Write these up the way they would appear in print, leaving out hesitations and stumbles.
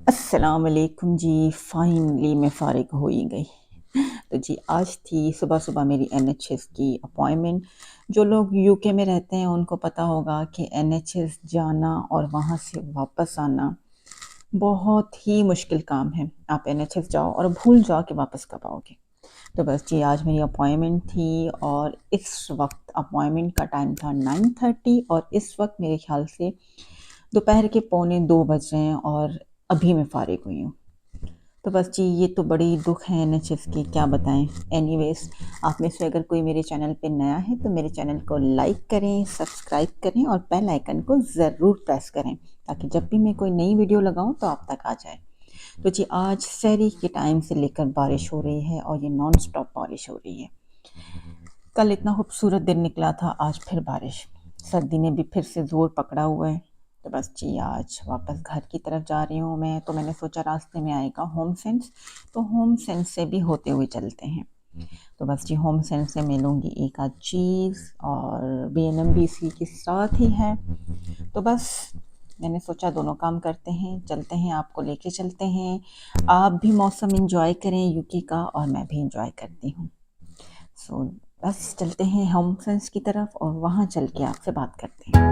अस्सलाम वालेकुम जी। फाइनली मैं फ़ारिग हो ही गई। तो जी आज थी सुबह-सुबह मेरी एनएचएस की अपॉइंटमेंट। जो लोग यूके में रहते हैं उनको पता होगा कि एनएचएस जाना और वहाँ से वापस आना बहुत ही मुश्किल काम है। आप एनएचएस जाओ और भूल जाओ कि वापस कब आओगे। तो बस जी आज मेरी अपॉइंटमेंट थी और इस वक़्त अपॉइंटमेंट का टाइम था 9:30 और इस वक़्त मेरे ख़्याल से दोपहर के पौने 2 बज रहे हैं और अभी मैं फ़ारिग हुई हूँ। तो बस जी ये तो बड़ी दुख है एनएचएस की, क्या बताएँ। एनीवेज़ आप में से अगर कोई मेरे चैनल पे नया है तो मेरे चैनल को लाइक करें, सब्सक्राइब करें और बेल आइकन को ज़रूर प्रेस करें ताकि जब भी मैं कोई नई वीडियो लगाऊँ तो आप तक आ जाए। तो जी आज सहरी के टाइम से लेकर बारिश हो रही है और ये नॉन स्टॉप बारिश हो रही है। कल इतना खूबसूरत दिन निकला था, आज फिर बारिश। सर्दी ने भी फिर से ज़ोर पकड़ा हुआ है। तो बस जी आज वापस घर की तरफ जा रही हूँ मैं, तो मैंने सोचा रास्ते में आएगा होम सेंस, तो होम सेंस से भी होते हुए चलते हैं। तो बस जी होम सेंस से मैं लूँगी एक आध चीज़ और B&M भी इसी के साथ ही है। तो बस मैंने सोचा दोनों काम करते हैं, चलते हैं, आपको लेके चलते हैं। आप भी मौसम एंजॉय करें यूके का और मैं भी एंजॉय करती हूँ। सो बस चलते हैं होम साइंस की तरफ और वहाँ चल के आपसे बात करते हैं।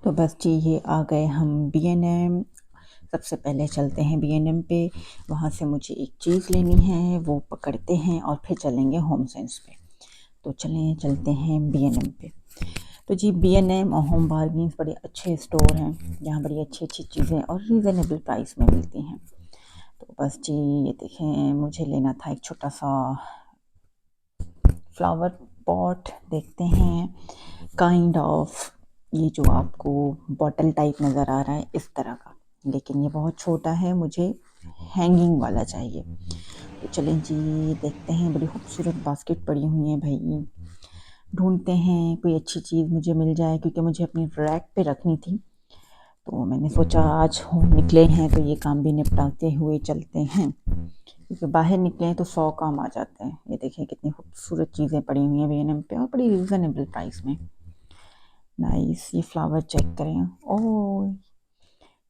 तो बस जी ये आ गए हम B&M। सबसे पहले चलते हैं B&M पे, वहाँ से मुझे एक चीज़ लेनी है, वो पकड़ते हैं और फिर चलेंगे होम साइंस पे। तो चलें चलते हैं B&M पे। तो जी B&M और होम बार्गेनिंग्स बड़े अच्छे स्टोर हैं, जहाँ बड़ी अच्छी-अच्छी चीज़ें और रीज़नेबल प्राइस में मिलती हैं। तो बस जी ये देखें, मुझे लेना था एक छोटा-सा फ्लावर पॉट, देखते हैं काइंड ऑफ ये जो आपको बॉटल टाइप नज़र आ रहा है इस तरह का, लेकिन ये बहुत छोटा है, मुझे हैंगिंग वाला चाहिए। तो चलें जी देखते हैं, बड़ी खूबसूरत बास्केट पड़ी हुई है भाई, ढूंढते हैं कोई अच्छी चीज़ मुझे मिल जाए क्योंकि मुझे अपनी रैक पे रखनी थी। तो मैंने सोचा आज होम निकले हैं तो ये काम भी निपटाते हुए चलते हैं, क्योंकि बाहर निकले हैं तो 100 काम आ जाते हैं। ये देखिए कितनी खूबसूरत चीज़ें पड़ी हुई हैं B&M पे और बड़ी रीज़नेबल प्राइस में। नाइस, ये फ्लावर चेक करें। ओह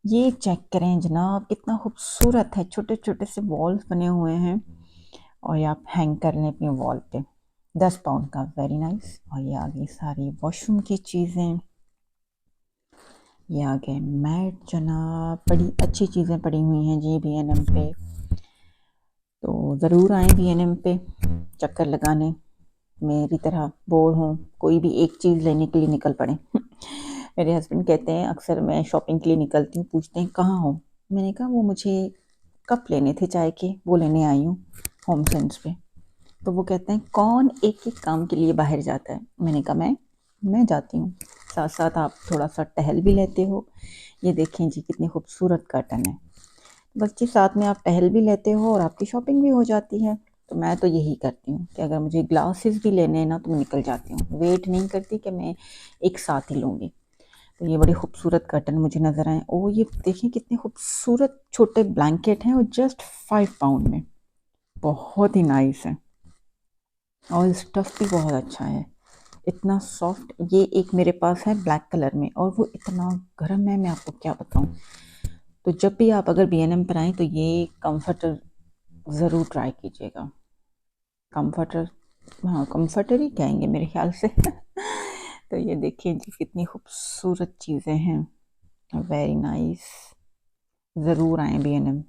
ये चेक करें जनाब, कितना खूबसूरत है, छोटे छोटे से बॉल्स बने हुए हैं और ये आप हैंग कर लें अपनी वॉल पे। 10 पाउंड का, वेरी नाइस। और ये आ गई सारी वॉशरूम की चीज़ें, ये आ गए मैट जनाब, बड़ी अच्छी चीज़ें पड़ी हुई हैं जी B&M पे। तो ज़रूर आएँ B&M पे चक्कर लगाने, मेरी तरह बोर हों, कोई भी एक चीज़ लेने के लिए निकल पड़ें। मेरे हस्बैंड कहते हैं अक्सर मैं शॉपिंग के लिए निकलती हूँ, पूछते हैं कहाँ हो? मैंने कहा वो मुझे कप लेने थे चाय के, वो लेने आई हूँ होम सेंस पे। तो वो कहते हैं कौन एक-एक काम के लिए बाहर जाता है? मैंने कहा मैं जाती हूँ। साथ-साथ आप थोड़ा-सा टहल भी लेते हो। ये देखें जी कितनी खूबसूरत कर्टन है। बस जी साथ में आप टहल भी लेते हो और आपकी शॉपिंग भी हो जाती है। तो मैं तो यही करती हूँ कि अगर मुझे ग्लासेस भी लेने हैं ना तो मैं निकल जाती हूँ। वेट नहीं करती कि मैं एक साथ ही लूँगी। तो ये बड़े खूबसूरत कर्टन मुझे नज़र आए। ओह! ये देखिए कितने खूबसूरत छोटे ब्लैंकेट हैं और जस्ट 5 पाउंड में। बहुत ही नाइस है और स्टफ़ भी बहुत अच्छा है। इतना सॉफ्ट, ये एक मेरे पास है ब्लैक कलर में और वो इतना गर्म है, मैं आपको क्या बताऊँ। तो जब भी आप अगर B&M पर आएँ तो ये कम्फर्टर ज़रूर ट्राई कीजिएगा। कम्फर्टर, हाँ कम्फर्टर ही कहेंगे मेरे ख़्याल से। तो ये देखिए जी कितनी खूबसूरत चीज़ें हैं, वेरी नाइस। ज़रूर आएँ B&M,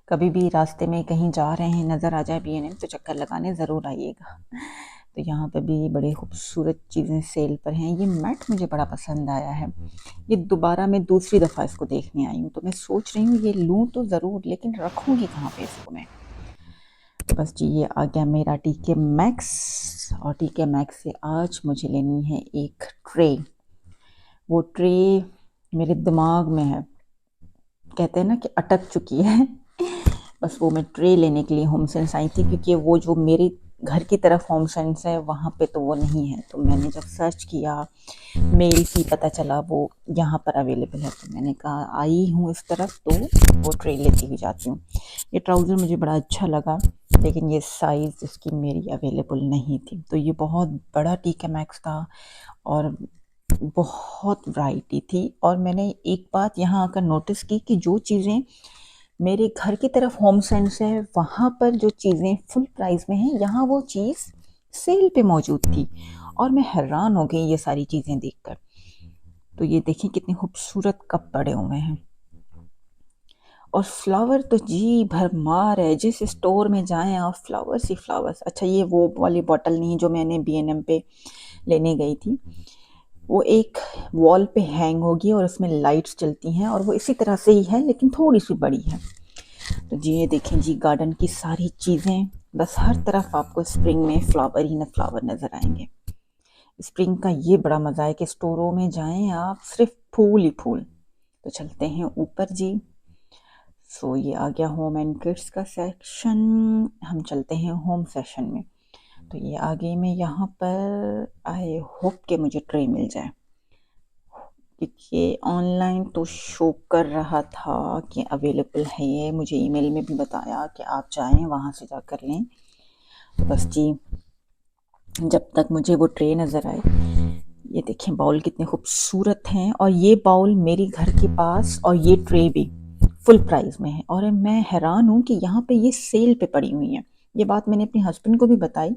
कभी भी रास्ते में कहीं जा रहे हैं नज़र आ जाए B&M तो चक्कर लगाने ज़रूर आइएगा। तो यहाँ पे भी बड़ी खूबसूरत चीज़ें सेल पर हैं। ये मैट मुझे बड़ा पसंद आया है, ये दोबारा मैं दूसरी दफ़ा इसको देखने आई हूँ, तो मैं सोच रही हूँ ये लूँ तो ज़रूर, लेकिन रखूँगी कहाँ पे इसको मैं। तो बस जी ये आ गया मेरा TK मैक्स और TK मैक्स से आज मुझे लेनी है एक ट्रे। वो ट्रे मेरे दिमाग में है, कहते हैं ना कि अटक चुकी है। बस वो मैं ट्रे लेने के लिए होम सेंस आई थी, क्योंकि वो जो मेरी घर की तरफ होम सेंस है वहाँ पे तो वो नहीं है। तो मैंने जब सर्च किया मेल की, पता चला वो यहाँ पर अवेलेबल है, तो मैंने कहा आई हूँ इस तरफ तो वो ट्रे लेती हुई जाती हूँ। ये ट्राउज़र मुझे बड़ा अच्छा लगा, लेकिन ये साइज़ इसकी मेरी अवेलेबल नहीं थी। तो ये बहुत बड़ा टीके मैक्स था और बहुत वैरायटी थी। और मैंने एक बात यहाँ आकर नोटिस की कि जो चीज़ें मेरे घर की तरफ होम सेंस है वहाँ पर जो चीज़ें फुल प्राइस में हैं, यहाँ वो चीज़ सेल पे मौजूद थी और मैं हैरान हो गई ये सारी चीज़ें देखकर। तो ये देखिए कितने खूबसूरत कप पड़े हुए हैं और फ्लावर तो जी भरमार है। जिस स्टोर में जाएं आप फ्लावर्स ही फ्लावर्स। अच्छा, ये वो वाली बॉटल नहीं जो मैंने B&M पे लेने गई थी, वो एक वॉल पे हैंग होगी और उसमें लाइट्स चलती हैं और वो इसी तरह से ही है लेकिन थोड़ी सी बड़ी है। तो जी ये देखें जी गार्डन की सारी चीज़ें, बस हर तरफ आपको स्प्रिंग में फ्लावर ही न फ्लावर नज़र आएंगे। स्प्रिंग का ये बड़ा मज़ा है कि स्टोरों में जाएं आप सिर्फ फूल ही फूल। तो चलते हैं ऊपर जी। सो ये आ गया होम एंड किड्स का सेक्शन, हम चलते हैं होम सेशन में। तो ये आगे में यहाँ पर आई होप कि मुझे ट्रे मिल जाए, क्योंकि ऑनलाइन तो शो कर रहा था कि अवेलेबल है। ये मुझे ईमेल में भी बताया कि आप चाहें वहाँ से जाकर लें। तो बस जी जब तक मुझे वो ट्रे नज़र आए, ये देखें बाउल कितने खूबसूरत हैं और ये बाउल मेरे घर के पास और ये ट्रे भी फुल प्राइस में है। और मैं हैरान हूँ कि यहाँ पे ये सेल पे पड़ी हुई हैं। ये बात मैंने अपने हस्बैंड को भी बताई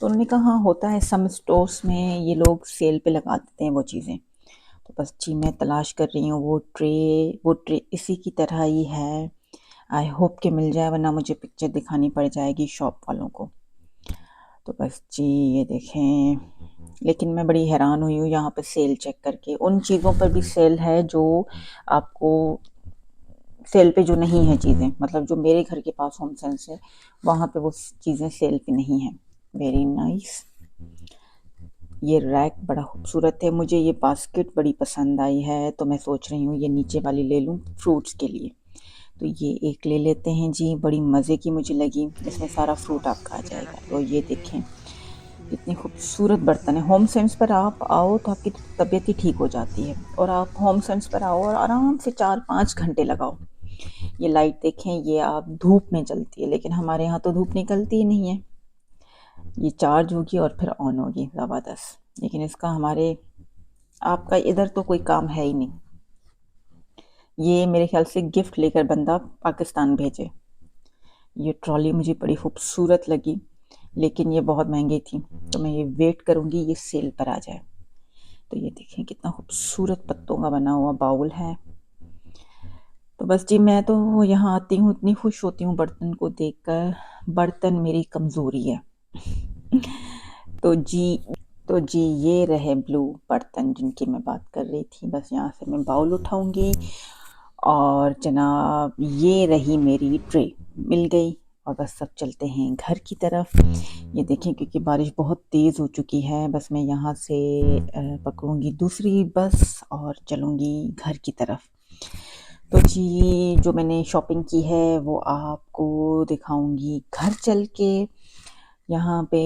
तो उन्होंने कहा हाँ होता है, सम स्टोर्स में ये लोग सेल पे लगा देते हैं वो चीज़ें। तो बस जी मैं तलाश कर रही हूँ वो ट्रे इसी की तरह ही है। आई होप कि मिल जाए, वरना मुझे पिक्चर दिखानी पड़ जाएगी शॉप वालों को। तो बस जी ये देखें, लेकिन मैं बड़ी हैरान हुई हूँ यहाँ पर सेल चेक करके। उन चीज़ों पर भी सेल है जो आपको सेल पे जो नहीं है चीज़ें, मतलब जो मेरे घर के पास होम सेंस है वहाँ पे वो चीज़ें सेल पे नहीं है। Very nice. ये रैक बड़ा खूबसूरत है, मुझे ये बास्केट बड़ी पसंद आई है तो मैं सोच रही हूँ ये नीचे वाली ले लूँ फ्रूट्स के लिए। तो ये एक ले लेते हैं जी, बड़ी मज़े की मुझे लगी, इसमें सारा फ्रूट आपका आ जाएगा। तो ये देखें कितनी खूबसूरत बर्तन है। होम सेंस पर आप आओ तो आपकी तबीयत ही ठीक हो जाती है, और आप होम सेंस पर आओ और आराम से 4-5 घंटे लगाओ। ये लाइट देखें, ये आप धूप में चलती है, लेकिन हमारे यहाँ तो धूप निकलती ही नहीं है। ये चार्ज होगी और फिर ऑन होगी ज़बरदस्त, लेकिन इसका हमारे आपका इधर तो कोई काम है ही नहीं। ये मेरे ख्याल से गिफ्ट लेकर बंदा पाकिस्तान भेजे। ये ट्रॉली मुझे बड़ी खूबसूरत लगी, लेकिन ये बहुत महंगी थी, तो मैं ये वेट करूँगी ये सेल पर आ जाए। तो ये देखें कितना खूबसूरत पत्तों का बना हुआ बाउल है। तो बस जी मैं तो यहाँ आती हूँ इतनी खुश होती हूँ बर्तन को देखकर, बर्तन मेरी कमज़ोरी है। तो जी तो जी ये रहे ब्लू बर्तन जिनकी मैं बात कर रही थी। बस यहाँ से मैं बाउल उठाऊंगी और जनाब ये रही मेरी ट्रे, मिल गई। और बस सब चलते हैं घर की तरफ। ये देखें क्योंकि बारिश बहुत तेज़ हो चुकी है, बस मैं यहाँ से पकड़ूंगी दूसरी बस और चलूँगी घर की तरफ। तो जी जो मैंने शॉपिंग की है वो आपको दिखाऊंगी घर चल के। यहाँ पे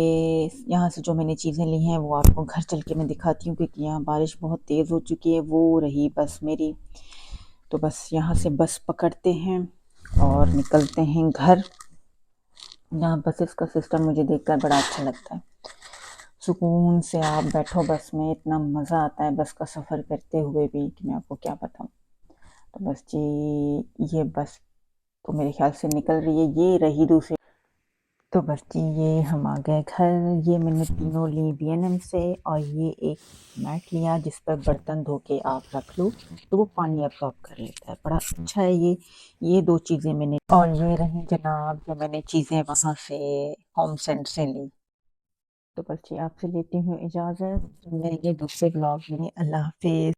यहाँ से जो मैंने चीज़ें ली हैं वो आपको घर चल के मैं दिखाती हूँ, क्योंकि यहाँ बारिश बहुत तेज़ हो चुकी है। वो रही बस मेरी। तो बस यहाँ से बस पकड़ते हैं और निकलते हैं घर। यहाँ बसेस का सिस्टम मुझे देखकर बड़ा अच्छा लगता है। सुकून से आप बैठो बस में, इतना मज़ा आता है बस का सफ़र करते हुए भी कि मैं आपको क्या बताऊँ। तो बस जी ये बस तो मेरे ख्याल से निकल रही है, ये रही दूसरी। तो बस जी ये हम आ गए घर। ये मैंने तीनों ली B&M से, और ये एक मैट लिया जिस पर बर्तन धो के आप रख लो तो वो पानी अब्सॉर्ब कर लेता है, बड़ा अच्छा है ये दो चीज़ें मैंने। और ये रही जनाब जो मैंने चीज़ें वहाँ से होम सेंटर से ली। तो बस जी आपसे लेती हूँ इजाज़त, मिलेंगे दूसरे ब्लॉग में। अल्लाह हाफिज़।